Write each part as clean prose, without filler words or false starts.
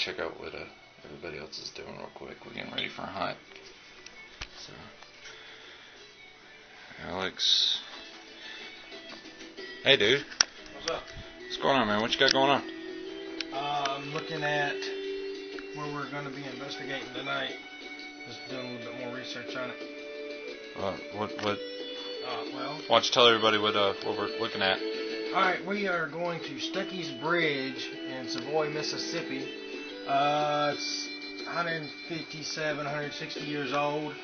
check out what everybody else is doing real quick. We're getting ready for a hunt. So, Alex. Hey, dude. What's up? What's going on, man? What you got going on? I'm looking at where we're going to be investigating tonight. Just doing a little bit more research on it. What? Well. Why don't you tell everybody what we're looking at? Alright, we are going to Stuckey's Bridge in Savoy, Mississippi. It's 157, 160 years old.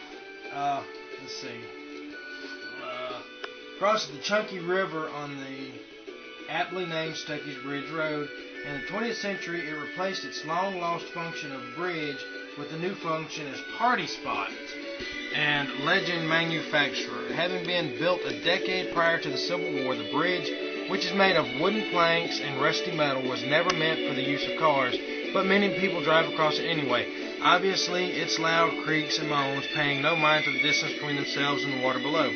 Let's see. Crosses the Chunky River on the aptly named Stuckey's Bridge Road. In the 20th century, it replaced its long-lost function of bridge with the new function as party spot and legend manufacturer. Having been built a decade prior to the Civil War, the bridge, which is made of wooden planks and rusty metal, was never meant for the use of cars, but many people drive across it anyway. Obviously, its loud creaks and moans, paying no mind to the distance between themselves and the water below.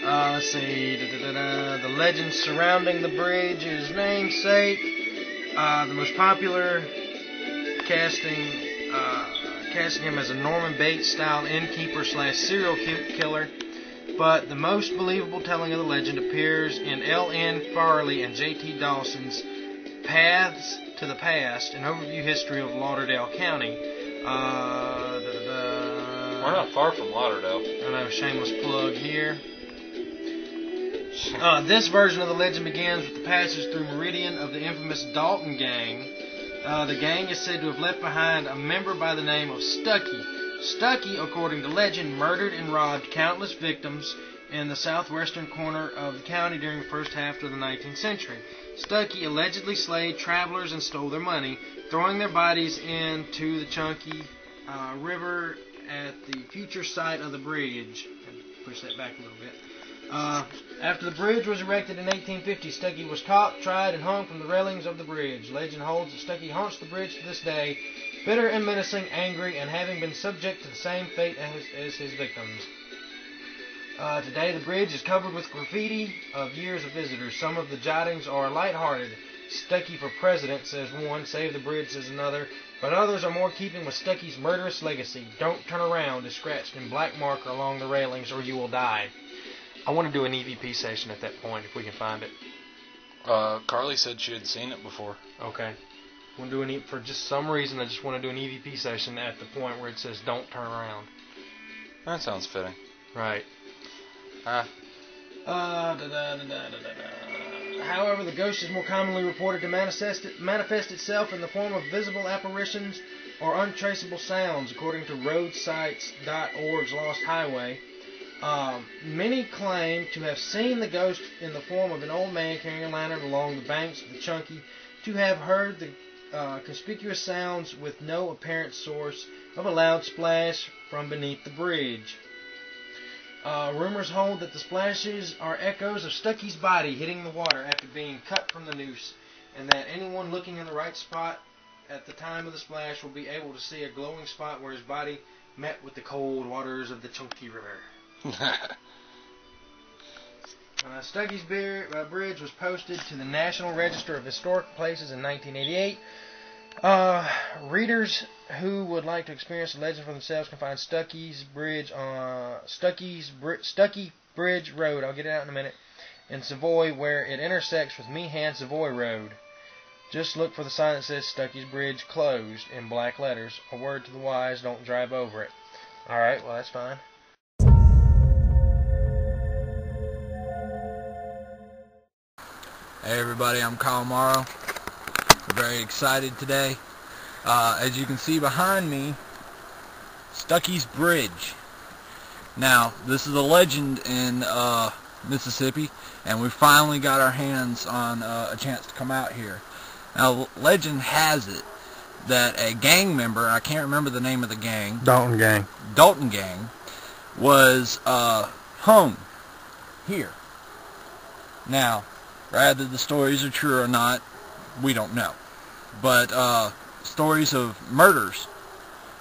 Let's see. The legend surrounding the bridge is namesake. The most popular casting him as a Norman Bates style innkeeper / serial killer. But the most believable telling of the legend appears in L.N. and J.T. Dawson's Paths to the Past, an overview history of Lauderdale County. We're not far from Lauderdale. I know, shameless plug here. This version of the legend begins with the passage through Meridian of the infamous Dalton Gang. The gang is said to have left behind a member by the name of Stuckey. Stuckey, according to legend, murdered and robbed countless victims in the southwestern corner of the county during the first half of the 19th century. Stuckey allegedly slayed travelers and stole their money, throwing their bodies into the Chunky River at the future site of the bridge. Push that back a little bit. After the bridge was erected in 1850, Stuckey was caught, tried, and hung from the railings of the bridge. Legend holds that Stuckey haunts the bridge to this day, bitter and menacing, angry, and having been subject to the same fate as his victims. Today, the bridge is covered with graffiti of years of visitors. Some of the jottings are lighthearted. Stuckey for president, says one. Save the bridge, says another. But others are more keeping with Stuckey's murderous legacy. Don't turn around is scratched in black marker along the railings, or you will die. I want to do an EVP session at that point, if we can find it. Carly said she had seen it before. Okay. Want to do for just some reason, I just want to do an EVP session at the point where it says don't turn around. That sounds fitting. Right. However, the ghost is more commonly reported to manifest itself in the form of visible apparitions or untraceable sounds, according to roadsites.org's Lost Highway. Many claim to have seen the ghost in the form of an old man carrying a lantern along the banks of the Chunky, to have heard the conspicuous sounds with no apparent source of a loud splash from beneath the bridge. Rumors hold that the splashes are echoes of Stuckey's body hitting the water after being cut from the noose, and that anyone looking in the right spot at the time of the splash will be able to see a glowing spot where his body met with the cold waters of the Chunky River. Stuckey's Bridge was posted to the National Register of Historic Places in 1988. Readers who would like to experience the legend for themselves can find Stuckey's Bridge on Stuckey Bridge Road. I'll get it out in a minute. In Savoy, where it intersects with Meehan Savoy Road. Just look for the sign that says Stuckey's Bridge closed in black letters. A word to the wise: don't drive over it. All right, well that's fine. Hey everybody, I'm Kyle Morrow. I'm very excited today. As you can see behind me, Stuckey's Bridge. Now, this is a legend in Mississippi, and we finally got our hands on a chance to come out here. Now, legend has it that a gang member, I can't remember the name of the gang. Dalton Gang, was hung here. Now, whether the stories are true or not, we don't know. But stories of murders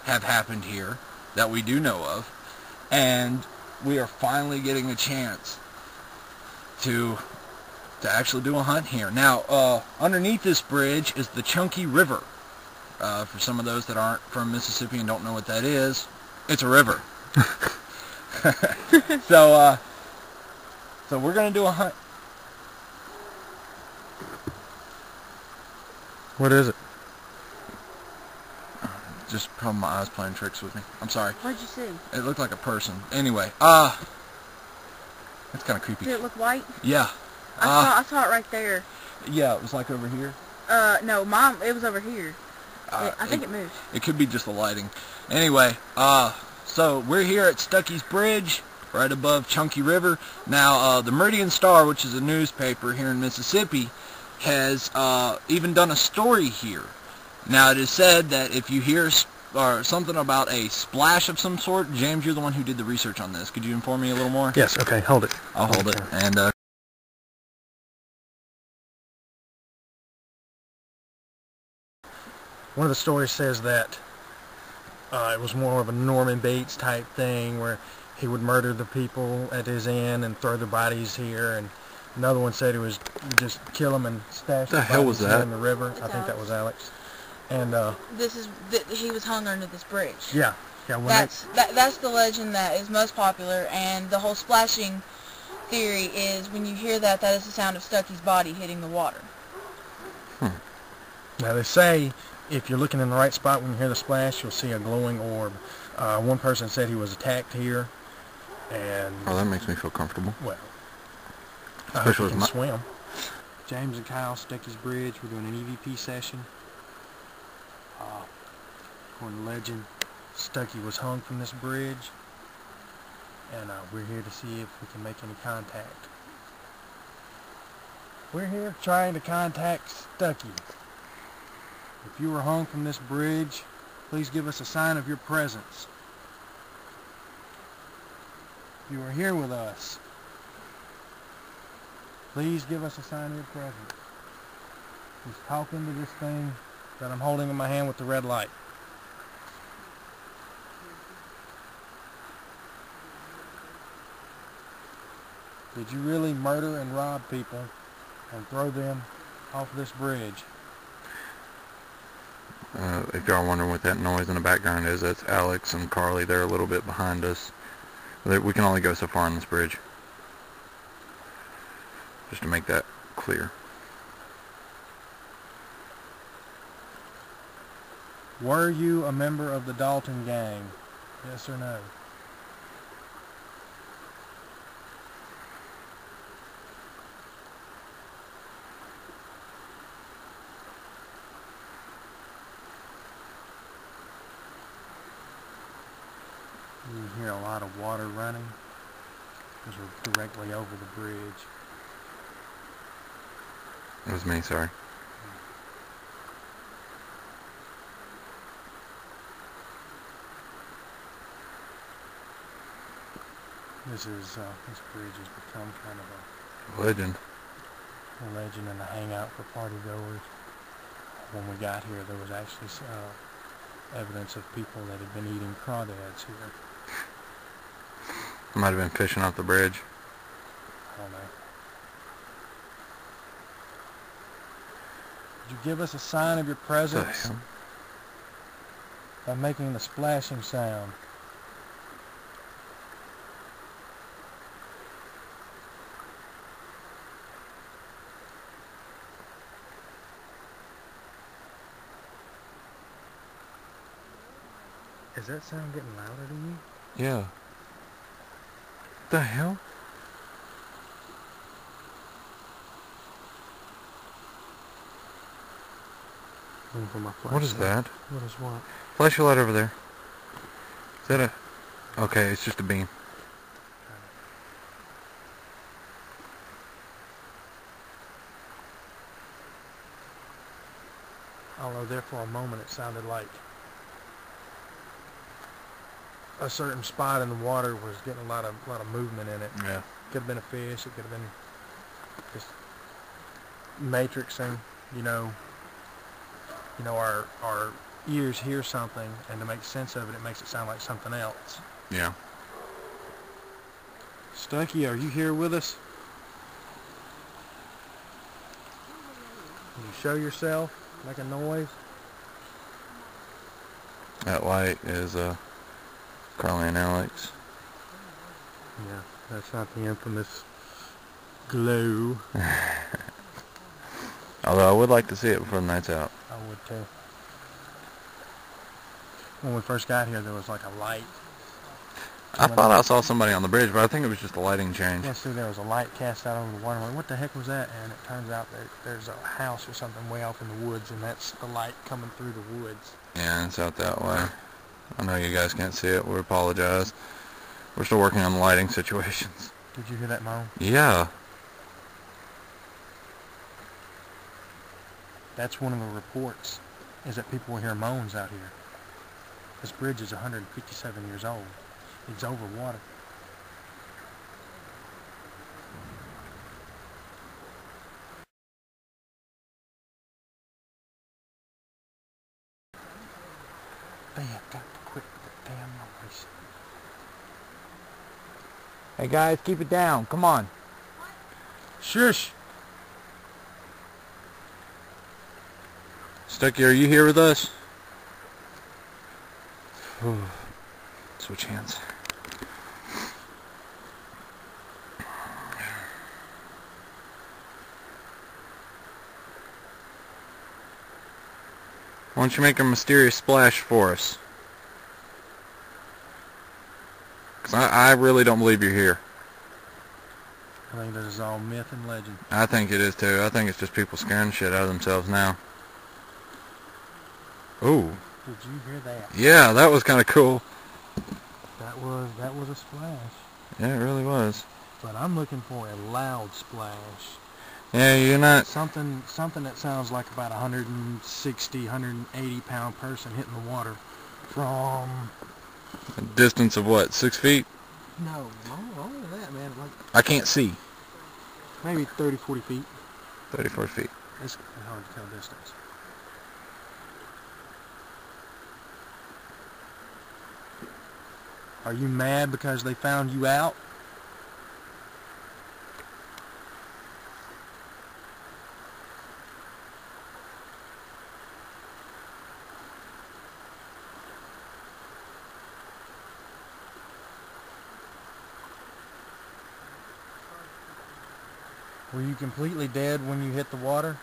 have happened here that we do know of, and we are finally getting a chance to actually do a hunt here. Now, underneath this bridge is the Chunky River, For some of those that aren't from Mississippi and don't know what that is, it's a river. So we're going to do a hunt. What is it? Just probably my eyes playing tricks with me. I'm sorry. What'd you see? It looked like a person. Anyway, that's kind of creepy. Did it look white? Yeah. I saw it right there. Yeah, it was like over here. No, Mom, it was over here. I think it moved. It could be just the lighting. Anyway, so we're here at Stuckey's Bridge, right above Chunky River. Now, the Meridian Star, which is a newspaper here in Mississippi, has even done a story here. Now, it is said that if you hear something about a splash of some sort, James, you're the one who did the research on this. Could you inform me a little more? Yes, okay, hold it. I'll hold it. And one of the stories says that it was more of a Norman Bates type thing where he would murder the people at his inn and throw the bodies here, and another one said it was just kill them and stash the bodies here in the river. I think that was Alex. And he was hung under this bridge. Yeah. That's the legend that is most popular, and the whole splashing theory is when you hear that is the sound of Stuckey's body hitting the water. Now they say if you're looking in the right spot when you hear the splash, you'll see a glowing orb. One person said he was attacked here, and that makes me feel comfortable. Well, I hope you can swim. James and Kyle, Stuckey's Bridge. We're doing an EVP session. According to legend, Stuckey was hung from this bridge, and we're here to see if we can make any contact. We're here trying to contact Stuckey. If you were hung from this bridge, please give us a sign of your presence. If you are here with us, please give us a sign of your presence. Just talk into this thing that I'm holding in my hand with the red light. Did you really murder and rob people and throw them off this bridge? If y'all are wondering what that noise in the background is, that's Alex and Carly. They're a little bit behind us. We can only go so far on this bridge. Just to make that clear. Were you a member of the Dalton gang? Yes or no? You hear a lot of water running because we're directly over the bridge. It was me, sorry. This bridge has become kind of a legend and a hangout for party goers. When we got here, there was actually evidence of people that had been eating crawdads here. Might have been fishing off the bridge. I don't know. Did you give us a sign of your presence by making the splashing sound? Is that sound getting louder to you? Yeah. What the hell? What is that? What is what? Flash your light over there. Is that a... Okay, it's just a beam. Although there for a moment it sounded like a certain spot in the water was getting a lot of movement in it. Yeah. Could have been a fish. It could have been just matrixing. Our ears hear something, and to make sense of it, it makes it sound like something else. Yeah. Stuckey, are you here with us? Can you show yourself? Make a noise? That light is Carly and Alex. Yeah, that's not the infamous glow. Although I would like to see it before the night's out. I would too. When we first got here, there was like a light. I thought I saw somebody on the bridge, but I think it was just a lighting change. Yeah, see, there was a light cast out over the water. What the heck was that? And it turns out that there's a house or something way off in the woods, and that's the light coming through the woods. Yeah, it's out that way. I know you guys can't see it. We apologize. We're still working on the lighting situations. Did you hear that moan? Yeah. That's one of the reports, is that people will hear moans out here. This bridge is 157 years old. It's over water. They have got to quit the damn noise. Hey guys, keep it down. Come on. Shush! Stucky, are you here with us? Switch hands. Why don't you make a mysterious splash for us? Because I really don't believe you're here. I think this is all myth and legend. I think it is too. I think it's just people scaring the shit out of themselves now. Ooh. Did you hear that? Yeah, that was kind of cool. That was a splash. Yeah, it really was. But I'm looking for a loud splash. Yeah, you're not... Something that sounds like about 160, 180 pound person hitting the water from... A distance of what, 6 feet? No, longer than that, man. Like I can't see. maybe 30, 40 feet. 34 feet. It's hard to tell distance. Are you mad because they found you out? Were you completely dead when you hit the water?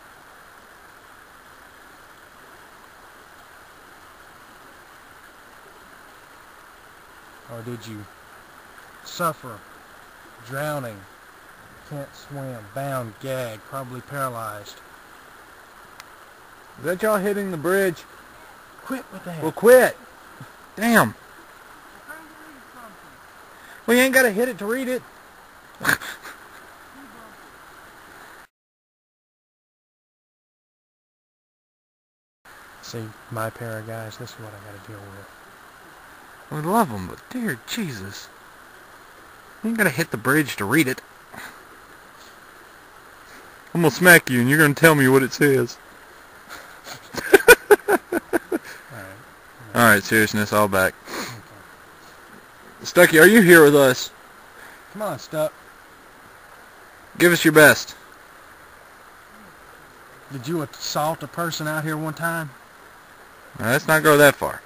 Or did you suffer, drowning, can't swim, bound, gagged, probably paralyzed? Is that y'all hitting the bridge? Quit with that. Well, quit. Damn. Well, you ain't got to hit it to read it. See, my pair of guys, this is what I got to deal with. We love them, but dear Jesus. You ain't got to hit the bridge to read it. I'm going to smack you and you're going to tell me what it says. Alright, seriousness, all back. Okay. Stucky, are you here with us? Come on, Stuck. Give us your best. Did you assault a person out here one time? Now, let's not go that far.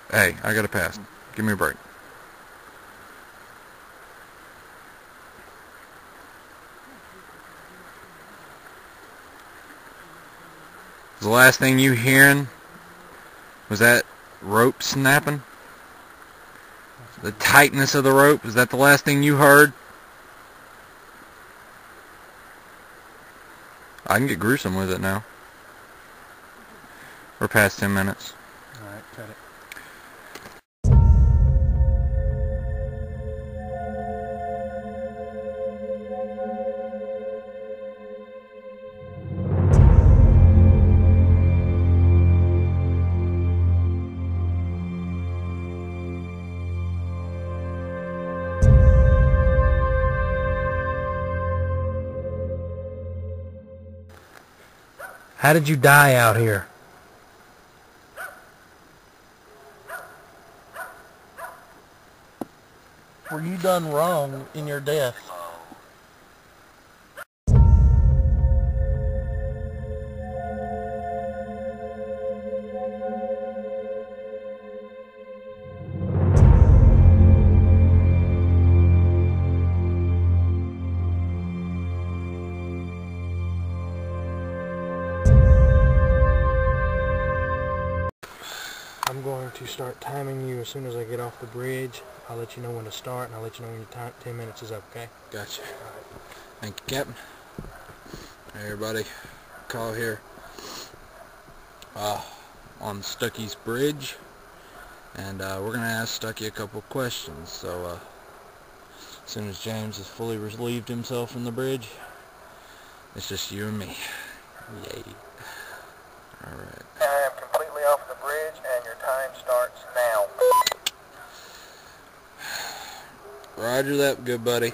Hey, I got to pass. Give me a break. Was the last thing you hearing? Was that rope snapping? The tightness of the rope? Was that the last thing you heard? I can get gruesome with it now. We're past 10 minutes. Alright, cut it. How did you die out here? Were you done wrong in your death? to start timing you as soon as I get off the bridge. I'll let you know when to start, and I'll let you know when your 10 minutes is up, okay? Gotcha. Thank you, Captain. Hey, everybody. Call here. On Stucky's Bridge. And we're going to ask Stucky a couple questions. So, as soon as James has fully relieved himself from the bridge, it's just you and me. Yay. Alright. I am completely off the bridge, and your time starts now. Roger that, good buddy.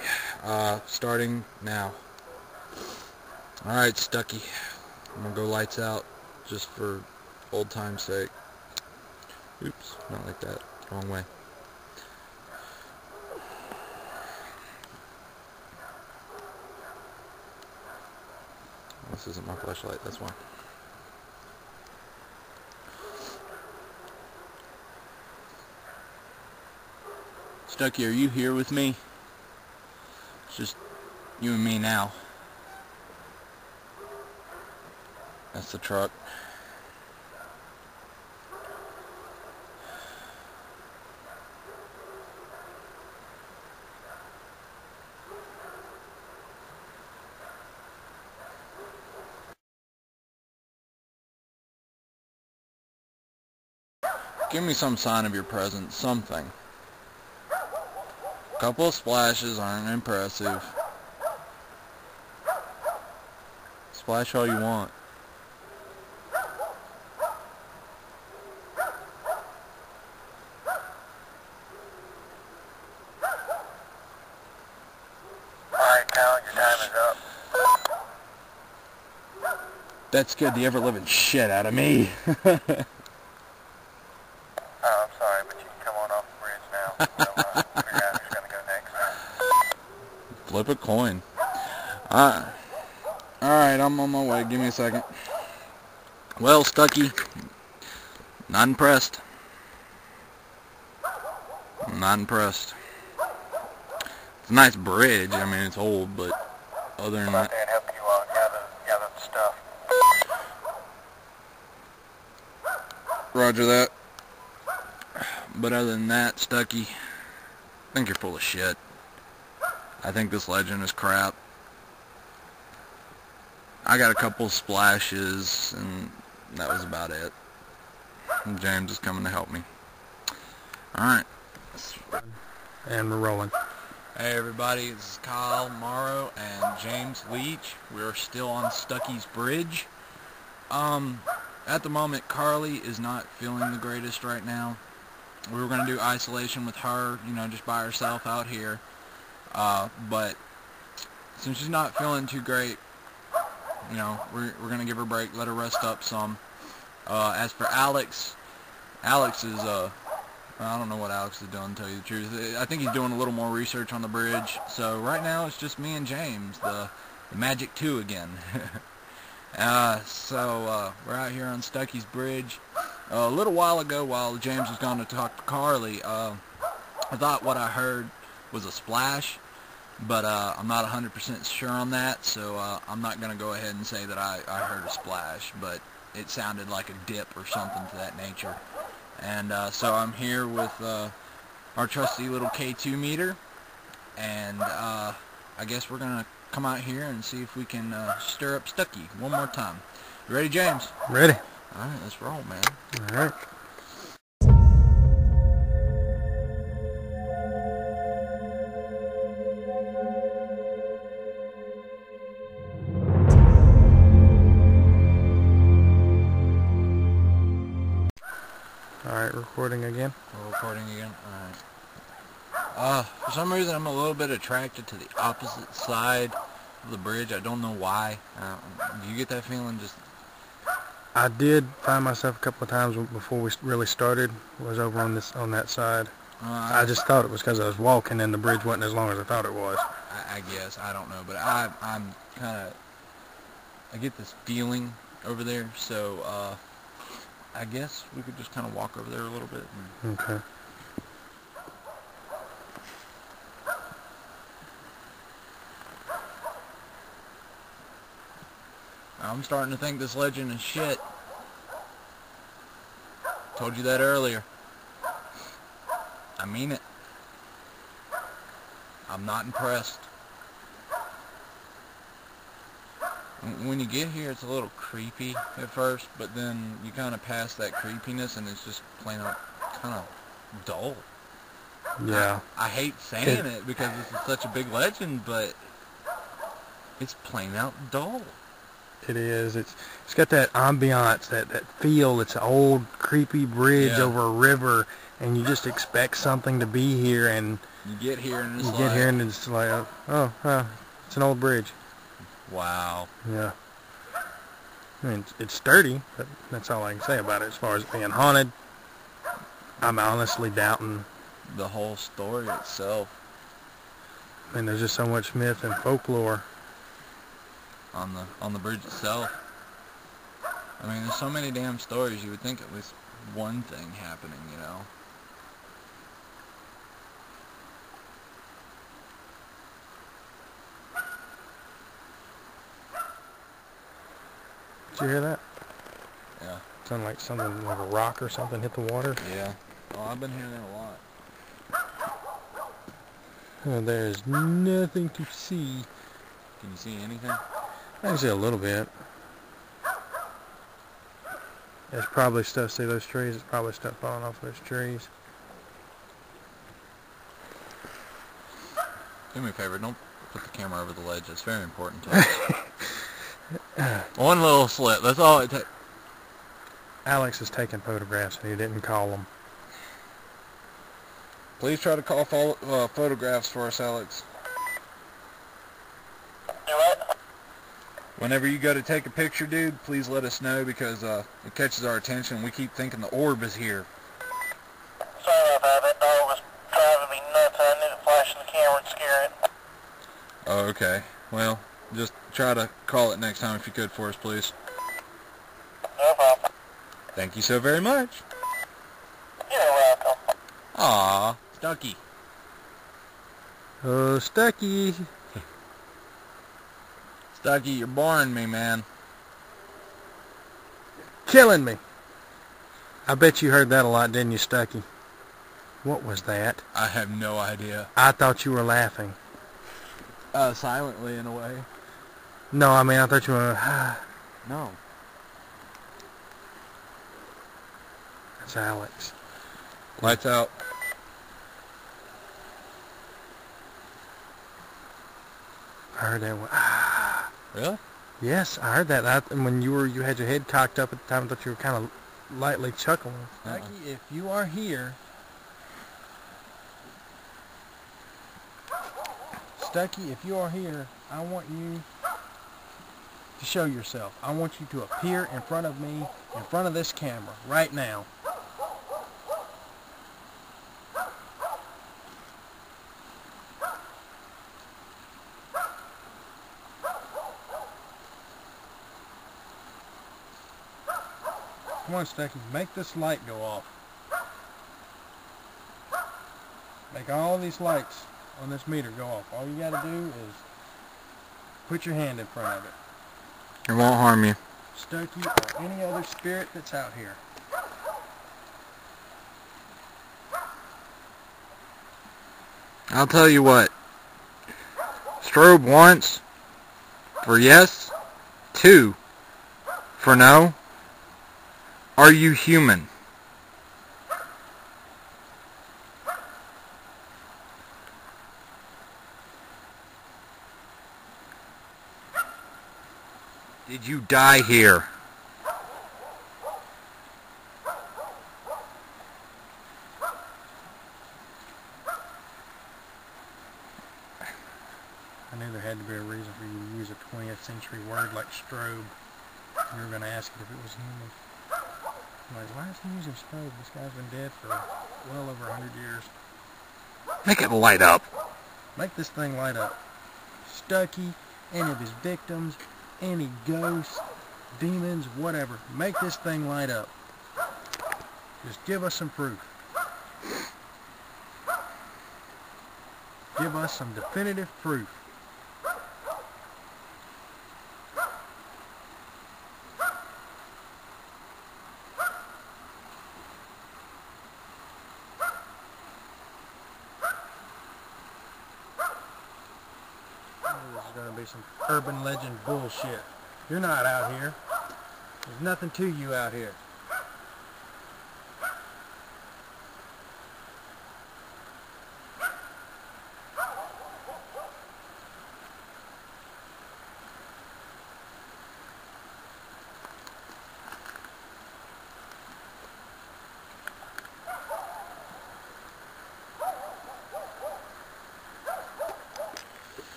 Starting now. Alright, Stucky. I'm gonna go lights out just for old time's sake. Oops, not like that. Wrong way. This isn't my flashlight, that's why. Stucky, are you here with me? It's just you and me now. That's the truck. Give me some sign of your presence, something. A couple of splashes aren't impressive. Splash all you want. Alright, Cal, your time is up. That scared the ever-living shit out of me. Oh, I'm sorry, but you can come on off the bridge now. So, figure out who's going to go next. Flip a coin. Alright, I'm on my way. Give me a second. Well, Stucky, not impressed. Not impressed. It's a nice bridge. I mean, it's old, but other than that... And help you gather the stuff. Roger that. But other than that, Stucky, I think you're full of shit. I think this legend is crap. I got a couple splashes, and that was about it. And James is coming to help me. Alright. And we're rolling. Hey everybody, this is Kyle Morrow and James Leach. We're still on Stucky's Bridge. At the moment, Carly is not feeling the greatest right now. We were going to do isolation with her, you know, just by herself out here. But since she's not feeling too great, you know, we're going to give her a break, let her rest up some. As for Alex, Alex is, I don't know what Alex is doing, to tell you the truth. I think he's doing a little more research on the bridge. So right now it's just me and James, the Magic 2 again. So we're out here on Stucky's Bridge. A little while ago, while James was going to talk to Carly, I thought what I heard was a splash, but I'm not 100% sure on that, so I'm not going to go ahead and say that I heard a splash, but it sounded like a dip or something to that nature. And so I'm here with our trusty little K2 meter, and I guess we're going to come out here and see if we can stir up Stucky one more time. You ready, James? Ready. Alright, let's roll, man. Alright. Alright, recording again. We're recording again? Alright. For some reason I'm a little bit attracted to the opposite side of the bridge. I don't know why. Do you get that feeling? Just I did find myself a couple of times before we really started, was over on that side. I just thought it was because I was walking and the bridge wasn't as long as I thought it was. I guess. I don't know. But I'm kind of... I get this feeling over there, so I guess we could just kind of walk over there a little bit. Okay. I'm starting to think this legend is shit. Told you that earlier. I mean it. I'm not impressed. When you get here, it's a little creepy at first, but then you kind of pass that creepiness, and it's just plain out kind of dull. Yeah. I hate saying it because this is such a big legend, but it's plain out dull. It is. It's got that ambiance, that feel. It's an old, creepy bridge over a river, and you just expect something to be here, and you get here, and it's like, oh, it's an old bridge. Wow. Yeah. I mean, it's sturdy, but that's all I can say about it. As far as being haunted, I'm honestly doubting the whole story itself. I mean, there's just so much myth and folklore on the bridge itself. I mean, there's so many damn stories. You would think at least one thing happening, you know. Did you hear that? Yeah. Sounded like something, like a rock or something hit the water. Yeah. Oh, I've been hearing that a lot. Oh, there's nothing to see. Can you see anything? I can see a little bit. There's probably stuff, see those trees? There's probably stuff falling off those trees. Do me a favor, don't put the camera over the ledge. It's very important to us. One little slip, that's all it takes. Alex is taking photographs and he didn't call them. Please try to call photographs for us, Alex. Do what? Whenever you go to take a picture, dude, please let us know because it catches our attention. We keep thinking the orb is here. Sorry about that. Dog was driving me nuts. I knew to flash the camera and scare it. Oh, okay. Well, just try to call it next time if you could for us, please. No problem. Thank you so very much. You're welcome. Aw, Stucky. Oh, Stucky. Stucky, you're boring me, man. Killing me. I bet you heard that a lot, didn't you, Stucky? What was that? I have no idea. I thought you were laughing. Silently in a way. No, I mean, I thought you were... No. That's Alex. Lights out. I heard that one. Really? Yes, I heard that. And when you had your head cocked up at the time, I thought you were kind of lightly chuckling. Stucky, if you are here... Stucky, if you are here, I want you to show yourself. I want you to appear in front of me, in front of this camera, right now. Come on, Stucky, make this light go off. Make all these lights on this meter go off. All you gotta do is put your hand in front of it. It won't harm you. Stucky or any other spirit that's out here. I'll tell you what. Strobe once for yes. 2 for no. Are you human? Did you die here? I knew there had to be a reason for you to use a 20th century word like strobe. You were going to ask it if it was human. I'm like, why is he using strobe? This guy's been dead for well over 100 years. Make it light up. Make this thing light up. Stucky, any of his victims, any ghosts, demons, whatever. Make this thing light up. Just give us some proof. Give us some definitive proof. this is going to be some urban legend bullshit. You're not out here. There's nothing to you out here.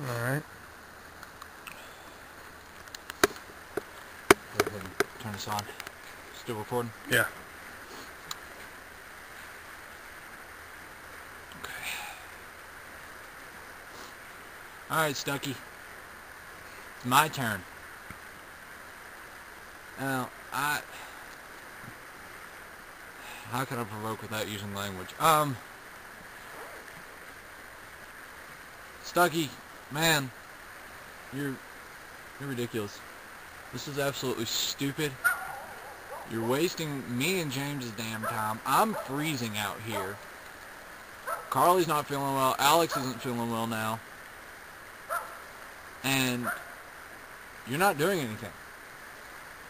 Alright. Go ahead and turn this on. Still recording? Yeah. Okay. Alright, Stucky. It's my turn. Now, how can I provoke without using language? Stucky, man, you're ridiculous. This is absolutely stupid. You're wasting me and James's damn time. I'm freezing out here. Carly's not feeling well. Alex isn't feeling well now. And you're not doing anything.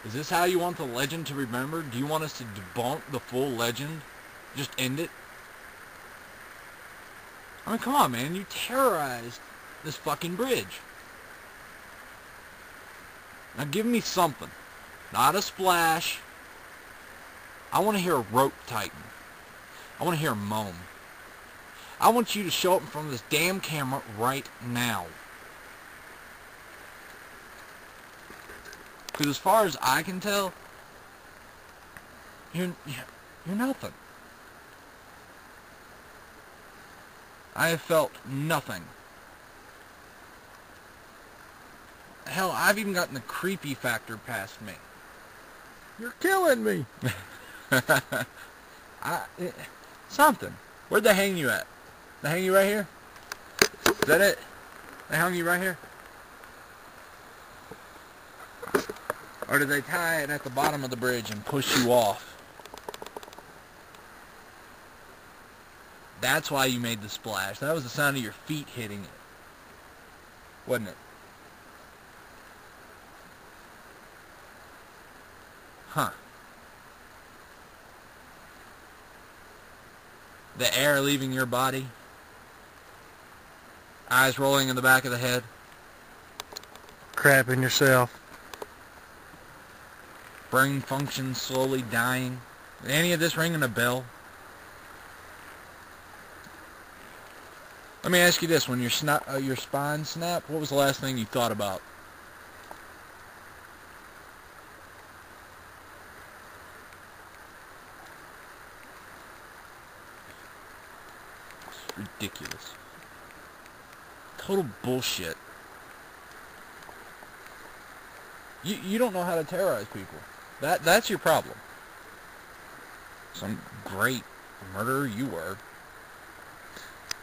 Is this how you want the legend to remember? Do you want us to debunk the full legend? Just end it? I mean, come on, man. You terrorized this fucking bridge. Now give me something. Not a splash. I want to hear a rope tighten. I want to hear a moan. I want you to show up in front of this damn camera right now. Because as far as I can tell, you're nothing. I have felt nothing. Hell, I've even gotten the creepy factor past me. You're killing me. Something. Where'd they hang you at? They hang you right here? Is that it? They hung you right here? Or did they tie it at the bottom of the bridge and push you off? That's why you made the splash. That was the sound of your feet hitting it. Wasn't it? Huh. The air leaving your body. Eyes rolling in the back of the head. Crapping yourself. Brain function slowly dying. Any of this ringing a bell? Let me ask you this: when your spine snapped, what was the last thing you thought about? It's ridiculous. Total bullshit. You don't know how to terrorize people. That's your problem. Some great murderer you were.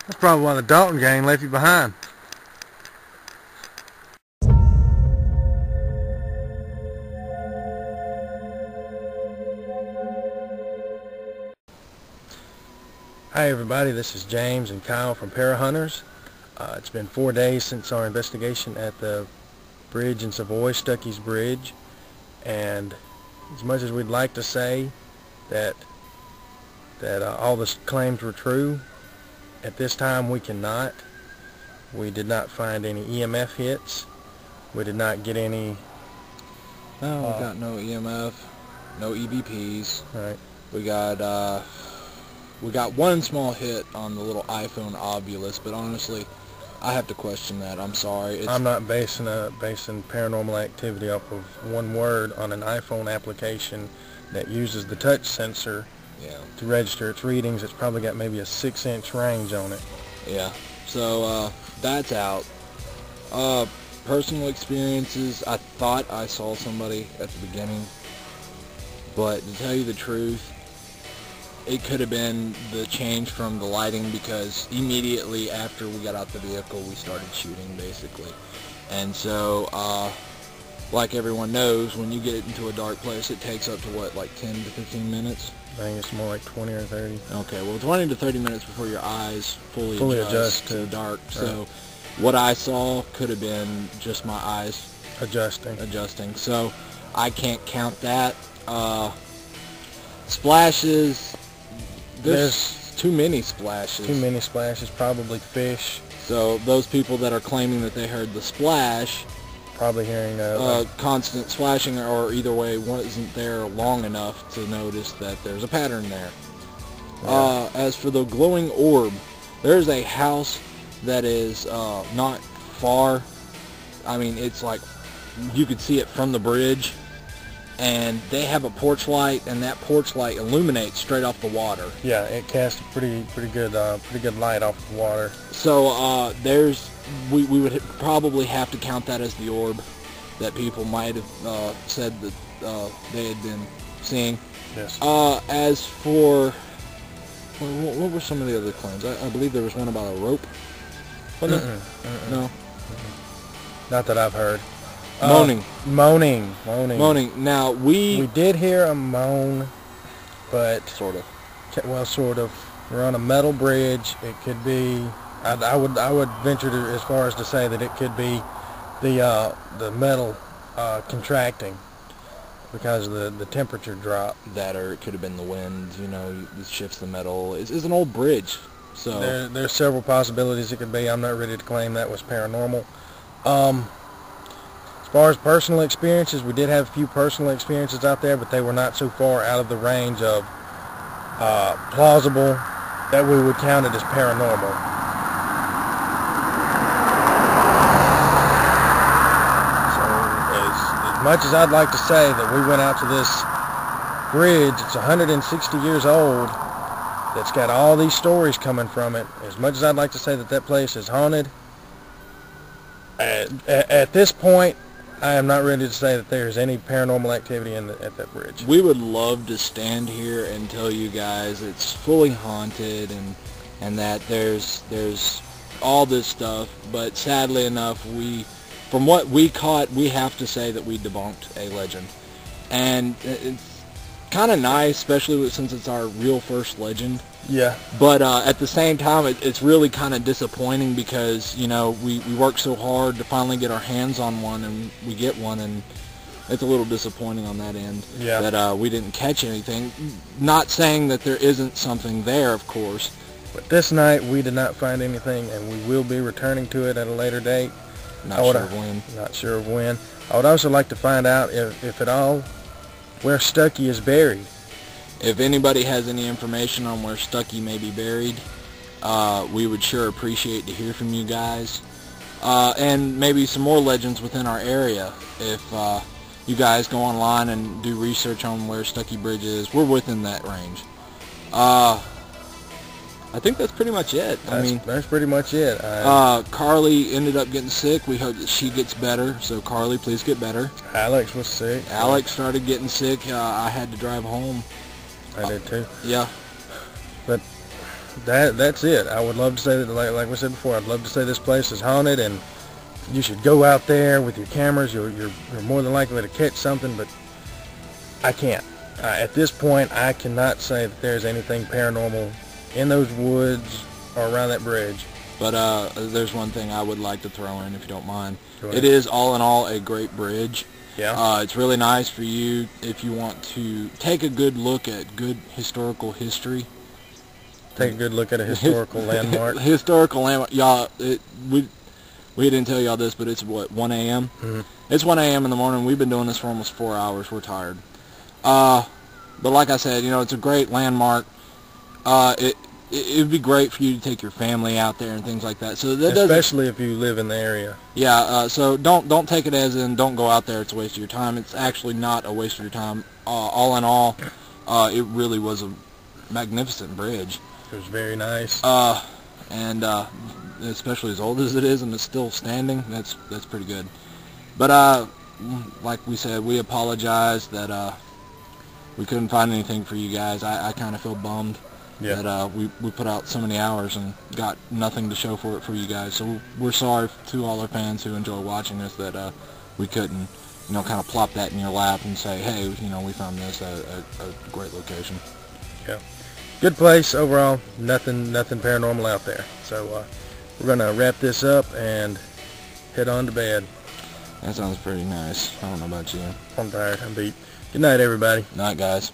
That's probably why the Dalton gang left you behind. Hi everybody, this is James and Kyle from Parahunters. It's been 4 days since our investigation at the bridge in Savoy, Stucky's Bridge, and as much as we'd like to say that all the claims were true, at this time we cannot. We did not find any EMF hits. We did not get any... No, we got no EMF, no EVPs. Right. We got one small hit on the little iPhone Obulus, but honestly, I have to question that. I'm sorry. I'm not basing paranormal activity off of one word on an iPhone application that uses the touch sensor to register its readings. It's probably got maybe a 6-inch range on it. Yeah. So that's out. Personal experiences. I thought I saw somebody at the beginning, but to tell you the truth, it could have been the change from the lighting, because immediately after we got out the vehicle we started shooting basically. And so like everyone knows, when you get into a dark place it takes up to what, like 10 to 15 minutes I think it's more like 20 or 30. Okay, well 20 to 30 minutes before your eyes fully adjust to to dark. right. So what I saw could have been just my eyes adjusting. So I can't count that. Splashes, there's too many splashes. Too many splashes, probably fish. So those people that are claiming that they heard the splash, probably hearing constant splashing, or either way wasn't there long enough to notice that there's a pattern there. Yeah. As for the glowing orb, there's a house that is not far. I mean, it's like you could see it from the bridge, and they have a porch light, and that porch light illuminates straight off the water. Yeah, it casts a pretty good light off the water. So we would probably have to count that as the orb that people might have said that they had been seeing. Yes. As for what were some of the other claims? I believe there was one about a rope. Wasn't it? No. Not that I've heard. Moaning. Now we did hear a moan, but sort of. Well, sort of. We're on a metal bridge. It could be. I would venture as far as to say that it could be the metal contracting because of the temperature drop. That, or it could have been the wind. You know, it shifts the metal. It's an old bridge, so there's several possibilities it could be. I'm not ready to claim that was paranormal. As far as personal experiences, we did have a few personal experiences out there, but they were not so far out of the range of plausible that we would count it as paranormal. So as much as I'd like to say that we went out to this bridge, it's 160 years old, that's got all these stories coming from it, as much as I'd like to say that that place is haunted, at this point, I am not ready to say that there's any paranormal activity at that bridge. We would love to stand here and tell you guys it's fully haunted and that there's all this stuff, but sadly enough, from what we caught, we have to say that we debunked a legend. And it's kind of nice, especially since it's our real first legend. Yeah. But at the same time, it's really kind of disappointing because, you know, we worked so hard to finally get our hands on one, and we get one, and it's a little disappointing on that end. Yeah. That we didn't catch anything. Not saying that there isn't something there, of course. But this night, we did not find anything, and we will be returning to it at a later date. Not sure of when. Not sure of when. I would also like to find out, if at all, where Stucky is buried. If anybody has any information on where Stucky may be buried, we would sure appreciate to hear from you guys. And maybe some more legends within our area. If you guys go online and do research on where Stucky Bridge is, we're within that range. I think that's pretty much it. That's pretty much it. Carly ended up getting sick. We hope that she gets better. So Carly, please get better. Alex was sick. Alex started getting sick. I had to drive home. I did too. Yeah. But that's it. I would love to say that, like we said before, I'd love to say this place is haunted and you should go out there with your cameras. You're more than likely to catch something, but I can't. At this point, I cannot say that there's anything paranormal in those woods or around that bridge. But there's one thing I would like to throw in, if you don't mind. It is, all in all, a great bridge. Yeah. It's really nice for you if you want to take a good look at good historical history. Take a good look at a historical landmark. Historical landmark. Y'all, we didn't tell y'all this, but it's, what, 1 a.m.? Mm-hmm. It's 1 a.m. in the morning. We've been doing this for almost 4 hours. We're tired. But like I said, you know, it's a great landmark. It would be great for you to take your family out there and things like that. So that especially if you live in the area. Yeah. So don't take it as in don't go out there. It's a waste of your time. It's actually not a waste of your time. All in all, it really was a magnificent bridge. It was very nice. And especially as old as it is and it's still standing, that's pretty good. But like we said, we apologize that we couldn't find anything for you guys. I kind of feel bummed. Yeah. That we put out so many hours and got nothing to show for it for you guys. So we're sorry to all our fans who enjoy watching us that we couldn't, you know, kind of plop that in your lap and say, hey, you know, we found this at a great location. Good place overall. Nothing paranormal out there. So we're gonna wrap this up and head on to bed. That sounds pretty nice. I don't know about you. I'm tired. I'm beat. Good night, everybody. Night, guys.